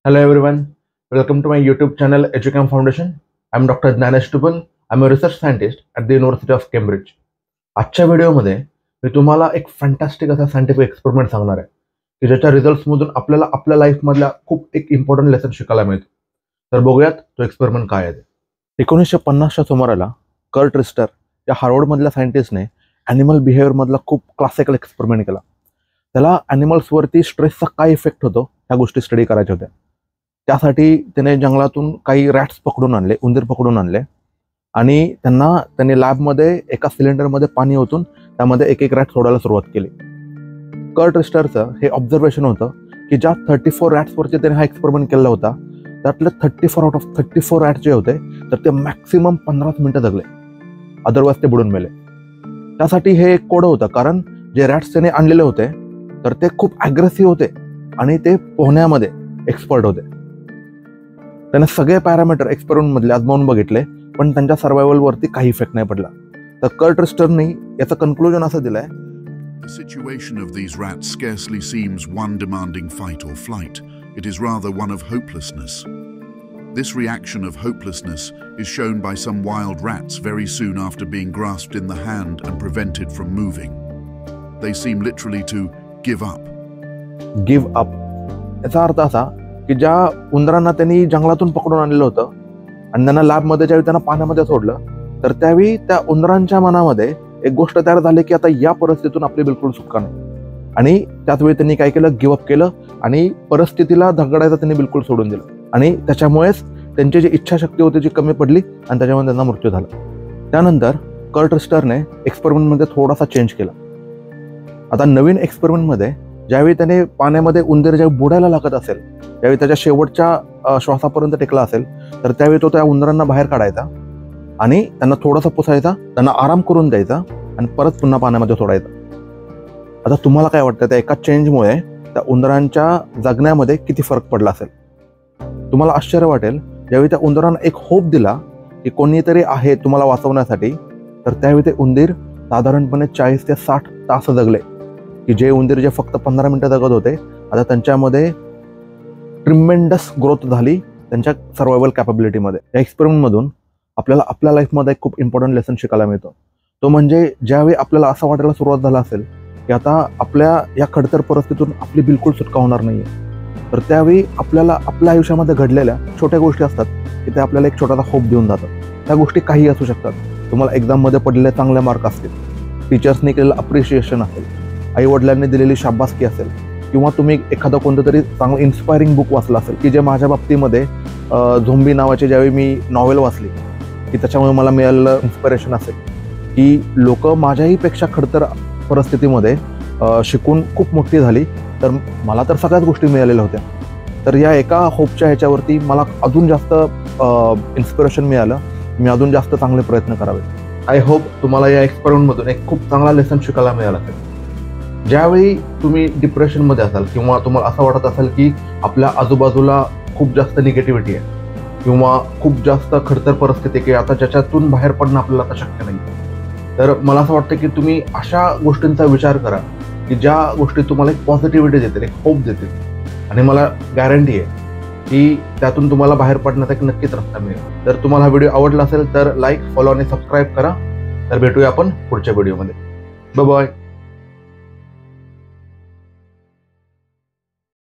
Hello everyone, welcome to my YouTube channel Educam Foundation. I'm Dr. Jnanesh Tupal. I'm a research scientist at the University of Cambridge. आजच्या व्हिडिओमध्ये मी तुम्हाला एक fantastic असा scientific experiment सांगणार आहे की ज्याच्या रिझल्ट्समधून आपल्याला आपल्या लाईफमधल्या खूप एक इम्पॉर्टंट लेसन शिकायला मिळतो. तर बघूयात तो एक्सपेरिमेंट काय आहे. 1950च्या सुमाराला कर्ट रिस्टर या हार्वर्डमधल्या सायंटिस्टने ॲनिमल बिहेवियरमधला खूप क्लासिकल एक्सपेरिमेंट केला. त्याला ॲनिमल्सवरती स्ट्रेसचा काय इफेक्ट होतो ह्या गोष्टी स्टडी करायच्या होत्या. त्यासाठी त्याने जंगलातून काही रॅट्स पकडून आणले, उंदीर पकडून आणले आणि त्यांनी लॅबमध्ये एका सिलेंडरमध्ये पाणी ओतून त्यामध्ये एक एक रॅट सोडायला सुरुवात केली. कर्ट रिस्टरचं हे ऑब्झर्वेशन होतं की ज्या 34 रॅट्सवरती त्याने हा एक्सपेरिमेंट केला होता त्यातले 34 आउट ऑफ 34 रॅट्स जे होते तर ते मॅक्सिमम 15 मिनिटं जगले, अदरवाईज ते बुडून मेले. त्यासाठी हे एक कोड होतं, कारण जे रॅट्स त्याने आणलेले होते तर ते खूप ॲग्रेसिव्ह होते आणि ते पोहण्यामध्ये एक्सपर्ट होते. त्याने सगळे पॅरामीटर एक्सपेरिमेंटमधले आजमावून बघितले पण त्यांच्या सर्वायवलवरती काही इफेक्ट नाही पडला. तर कर्ट रिस्टरने याचं कन्क्लुजन असं दिलंय: The situation of these rats scarcely seems one demanding fight or flight. It is rather one of hopelessness. This reaction of hopelessness is shown by some wild rats very soon after being grasped in the hand and prevented from moving. They seem literally to give up. Give up याचा अर्थ असा की ज्या उंदरांना त्यांनी जंगलातून पकडून आणलेलं होतं आणि त्यांना लॅबमध्ये ज्यावेळी त्यांना पाण्यामध्ये सोडलं तर त्यावेळी त्या उंदरांच्या मनामध्ये एक गोष्ट तयार झाली की आता या परिस्थितीतून आपली बिलकुल सुटका नाही. आणि त्याच वेळी त्यांनी काय केलं, गिव्ह अप केलं आणि परिस्थितीला धगाडायचं त्यांनी बिलकुल सोडून दिलं. आणि त्याच्यामुळेच त्यांची जी इच्छाशक्ती होती जी कमी पडली आणि त्याच्यामुळे त्यांना मृत्यू झाला. त्यानंतर कर्ट रिस्टरने एक्सपेरिमेंटमध्ये थोडासा चेंज केला. आता नवीन एक्सपेरिमेंटमध्ये ज्यावेळी त्याने पाण्यामध्ये उंदीर ज्यावेळी बुडायला लागत असेल, ज्यावेळी त्याच्या शेवटच्या श्वासापर्यंत टेकला असेल तर त्यावेळी तो त्या उंदरांना बाहेर काढायचा आणि त्यांना थोडासा पुसायचा, त्यांना आराम करून द्यायचा आणि परत पुन्हा पाण्यामध्ये सोडायचा. आता तुम्हाला काय वाटतं त्या एका चेंजमुळे त्या उंदरांच्या जगण्यामध्ये किती फरक पडला असेल? तुम्हाला आश्चर्य वाटेल, ज्यावेळी त्या उंदरांना एक होप दिला की कोणीतरी आहे तुम्हाला वाचवण्यासाठी, तर त्यावेळी ते उंदीर साधारणपणे 40 ते 60 तास जगले. की जे उंदीर जे फक्त 15 मिनिटं जगत होते आता त्यांच्यामध्ये ट्रिमेंडस ग्रोथ झाली त्यांच्या सर्वायवल कॅपॅबिलिटीमध्ये. या एक्सपेरिमेंटमधून आपल्याला आपल्या लाईफमध्ये एक खूप इम्पॉर्टंट लेसन शिकायला मिळतो. तो म्हणजे ज्यावेळी आपल्याला असं वाटायला सुरुवात झाला असेल की आता आपल्या या खडतर परिस्थितीतून आपली बिलकुल सुटका होणार नाही आहे, तर त्यावेळी आपल्याला आपल्या आयुष्यामध्ये घडलेल्या छोट्या गोष्टी असतात की त्या आपल्याला एक छोटासा होप देऊन जातात. त्या गोष्टी काही असू शकतात. तुम्हाला एक्झाममध्ये पडलेले चांगले मार्क असतील, टीचर्सनी केलेलं अप्रिशिएशन असेल, आईवडिलांनी दिलेली शाबासकी असेल, किंवा तुम्ही एखादं कोणतं तरी चांगलं इन्स्पायरिंग बुक वाचलं असेल की जे माझ्या बाबतीमध्ये झोंबी नावाची ज्यावेळी मी नॉवेल वाचली की त्याच्यामुळे मला मिळालेलं इन्स्पिरेशन असेल की लोक माझ्याहीपेक्षा खडतर परिस्थितीमध्ये शिकून खूप मोठी झाली, तर मला तर सगळ्याच गोष्टी मिळालेल्या होत्या. तर या एका होपच्या ह्याच्यावरती मला अजून जास्त इन्स्पिरेशन मिळालं. मी अजून जास्त चांगले प्रयत्न करावे. आय होप तुम्हाला या एक्सपेरिमेंटमधून एक खूप चांगला लेसन शिकायला मिळाला असेल. ज्यावेळी तुम्ही डिप्रेशनमध्ये असाल किंवा तुम्हाला असं वाटत असेल की आपल्या आजूबाजूला खूप जास्त निगेटिव्हिटी आहे किंवा खूप जास्त खडतर परिस्थिती की आता ज्याच्यातून बाहेर पडणं आपल्याला आता शक्य नाही, तर मला असं वाटतं की तुम्ही अशा गोष्टींचा विचार करा की ज्या गोष्टी तुम्हाला एक पॉझिटिव्हिटी देतील, एक होप देतील. आणि मला गॅरंटी आहे की त्यातून तुम्हाला बाहेर पडण्याचा एक नक्कीच रस्ता मिळेल. तर तुम्हाला हा व्हिडिओ आवडला असेल तर लाईक, फॉलो आणि सबस्क्राईब करा. तर भेटूया आपण पुढच्या व्हिडिओमध्ये. Bye bye.